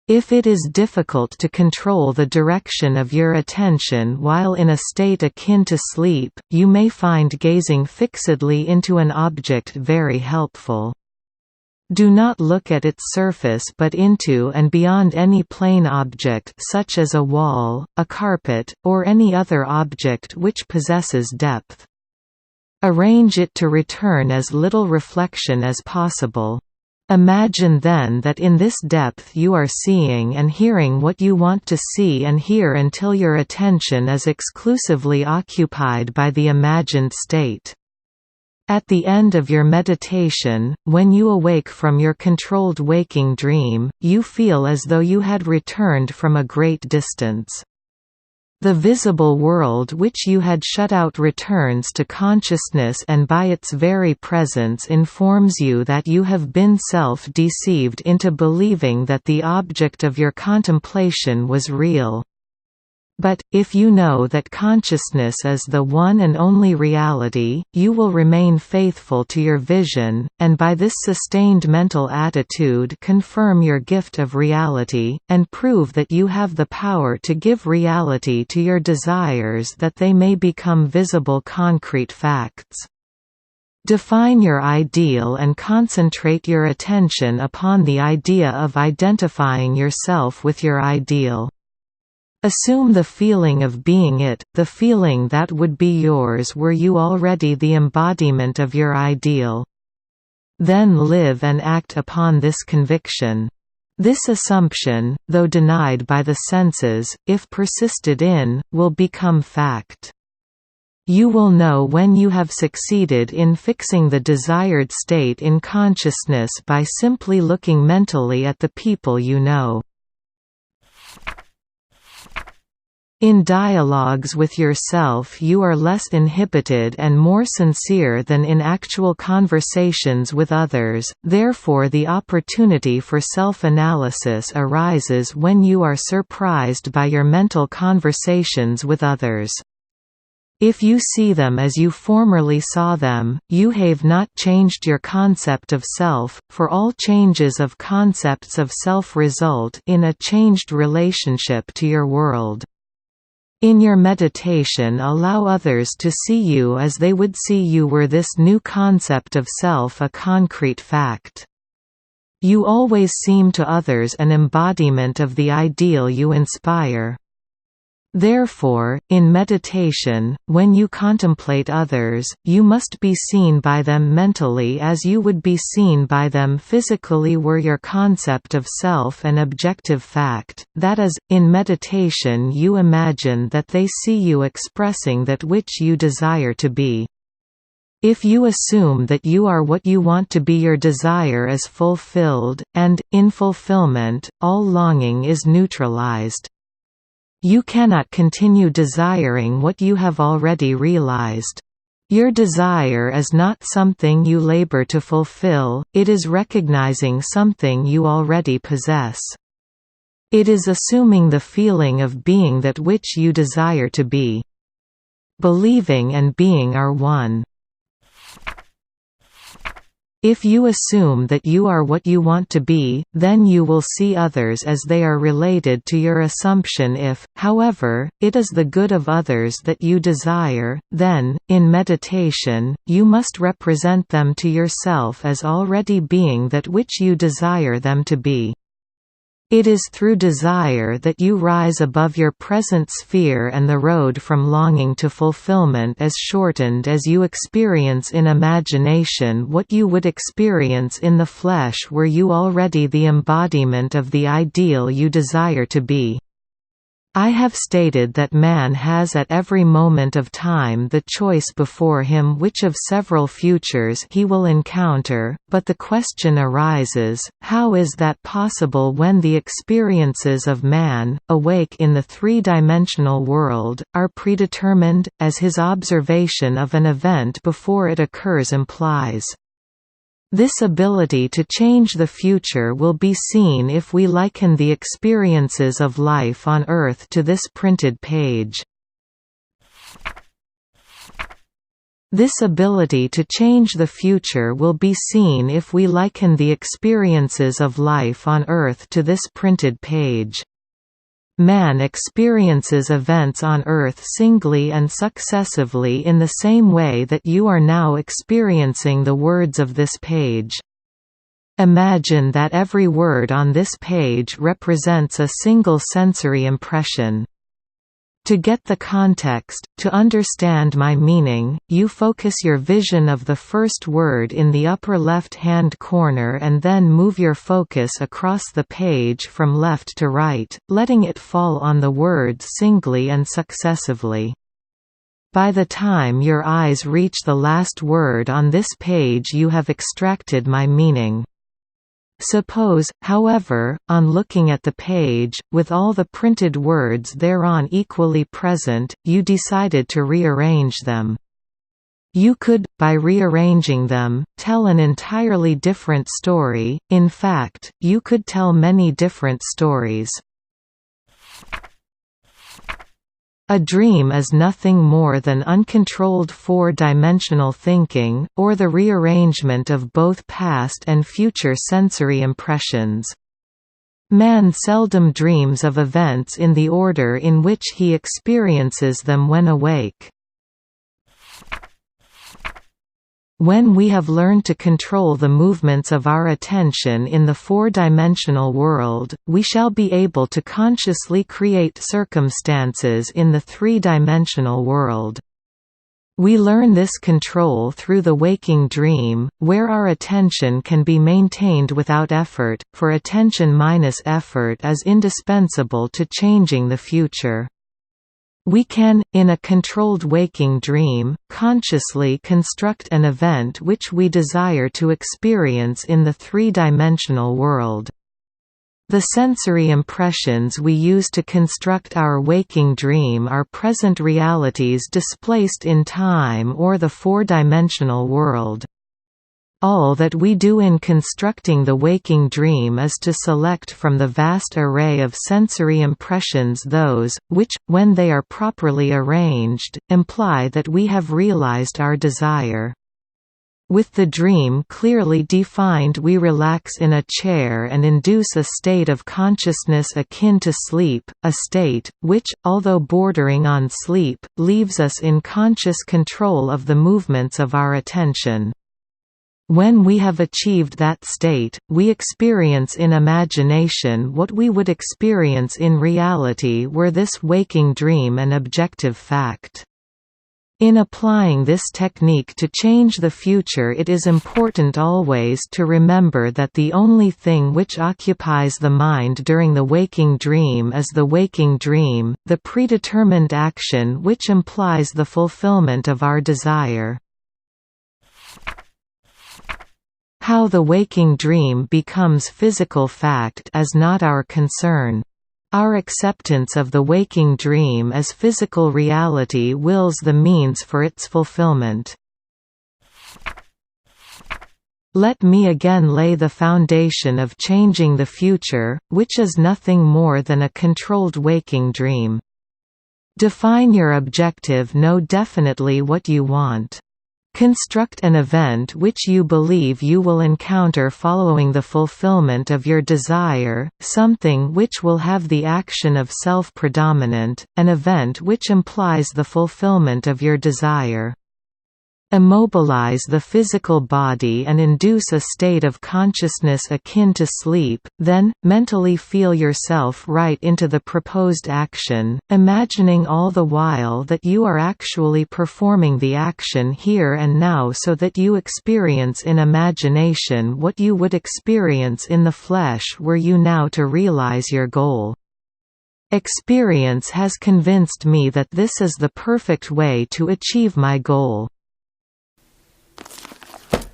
If it is difficult to control the direction of your attention while in a state akin to sleep, you may find gazing fixedly into an object very helpful. Do not look at its surface but into and beyond any plane object such as a wall, a carpet, or any other object which possesses depth. Arrange it to return as little reflection as possible. Imagine then that in this depth you are seeing and hearing what you want to see and hear until your attention is exclusively occupied by the imagined state. At the end of your meditation, when you awake from your controlled waking dream, you feel as though you had returned from a great distance. The visible world which you had shut out returns to consciousness, and by its very presence informs you that you have been self-deceived into believing that the object of your contemplation was real. But, if you know that consciousness is the one and only reality, you will remain faithful to your vision, and by this sustained mental attitude confirm your gift of reality, and prove that you have the power to give reality to your desires that they may become visible concrete facts. Define your ideal and concentrate your attention upon the idea of identifying yourself with your ideal. Assume the feeling of being it, the feeling that would be yours were you already the embodiment of your ideal. Then live and act upon this conviction. This assumption, though denied by the senses, if persisted in, will become fact. You will know when you have succeeded in fixing the desired state in consciousness by simply looking mentally at the people you know. In dialogues with yourself you are less inhibited and more sincere than in actual conversations with others, therefore the opportunity for self-analysis arises when you are surprised by your mental conversations with others. If you see them as you formerly saw them, you have not changed your concept of self, for all changes of concepts of self result in a changed relationship to your world. In your meditation allow others to see you as they would see you were this new concept of self a concrete fact. You always seem to others an embodiment of the ideal you inspire. Therefore, in meditation, when you contemplate others, you must be seen by them mentally as you would be seen by them physically were your concept of self an objective fact, that is, in meditation you imagine that they see you expressing that which you desire to be. If you assume that you are what you want to be, your desire is fulfilled, and, in fulfillment, all longing is neutralized. You cannot continue desiring what you have already realized. Your desire is not something you labor to fulfill, it is recognizing something you already possess. It is assuming the feeling of being that which you desire to be. Believing and being are one. If you assume that you are what you want to be, then you will see others as they are related to your assumption. If, however, it is the good of others that you desire, then, in meditation, you must represent them to yourself as already being that which you desire them to be. It is through desire that you rise above your present sphere, and the road from longing to fulfillment is shortened as you experience in imagination what you would experience in the flesh were you already the embodiment of the ideal you desire to be. I have stated that man has at every moment of time the choice before him which of several futures he will encounter, but the question arises, how is that possible when the experiences of man, awake in the three-dimensional world, are predetermined, as his observation of an event before it occurs implies? This ability to change the future will be seen if we liken the experiences of life on Earth to this printed page. This ability to change the future will be seen if we liken the experiences of life on Earth to this printed page. Man experiences events on Earth singly and successively in the same way that you are now experiencing the words of this page. Imagine that every word on this page represents a single sensory impression. To get the context, to understand my meaning, you focus your vision of the first word in the upper left-hand corner and then move your focus across the page from left to right, letting it fall on the word singly and successively. By the time your eyes reach the last word on this page, you have extracted my meaning. Suppose, however, on looking at the page, with all the printed words thereon equally present, you decided to rearrange them. You could, by rearranging them, tell an entirely different story. In fact, you could tell many different stories. A dream is nothing more than uncontrolled four-dimensional thinking, or the rearrangement of both past and future sensory impressions. Man seldom dreams of events in the order in which he experiences them when awake. When we have learned to control the movements of our attention in the four-dimensional world, we shall be able to consciously create circumstances in the three-dimensional world. We learn this control through the waking dream, where our attention can be maintained without effort, for attention minus effort is indispensable to changing the future. We can, in a controlled waking dream, consciously construct an event which we desire to experience in the three-dimensional world. The sensory impressions we use to construct our waking dream are present realities displaced in time or the four-dimensional world. All that we do in constructing the waking dream is to select from the vast array of sensory impressions those, which, when they are properly arranged, imply that we have realized our desire. With the dream clearly defined, we relax in a chair and induce a state of consciousness akin to sleep, a state, which, although bordering on sleep, leaves us in conscious control of the movements of our attention. When we have achieved that state, we experience in imagination what we would experience in reality were this waking dream an objective fact. In applying this technique to change the future, it is important always to remember that the only thing which occupies the mind during the waking dream is the waking dream, the predetermined action which implies the fulfillment of our desire. How the waking dream becomes physical fact is not our concern. Our acceptance of the waking dream as physical reality wills the means for its fulfillment. Let me again lay the foundation of changing the future, which is nothing more than a controlled waking dream. Define your objective. Know definitely what you want. Construct an event which you believe you will encounter following the fulfillment of your desire, something which will have the action of self-predominant, an event which implies the fulfillment of your desire. Immobilize the physical body and induce a state of consciousness akin to sleep, then, mentally feel yourself right into the proposed action, imagining all the while that you are actually performing the action here and now so that you experience in imagination what you would experience in the flesh were you now to realize your goal. Experience has convinced me that this is the perfect way to achieve my goal.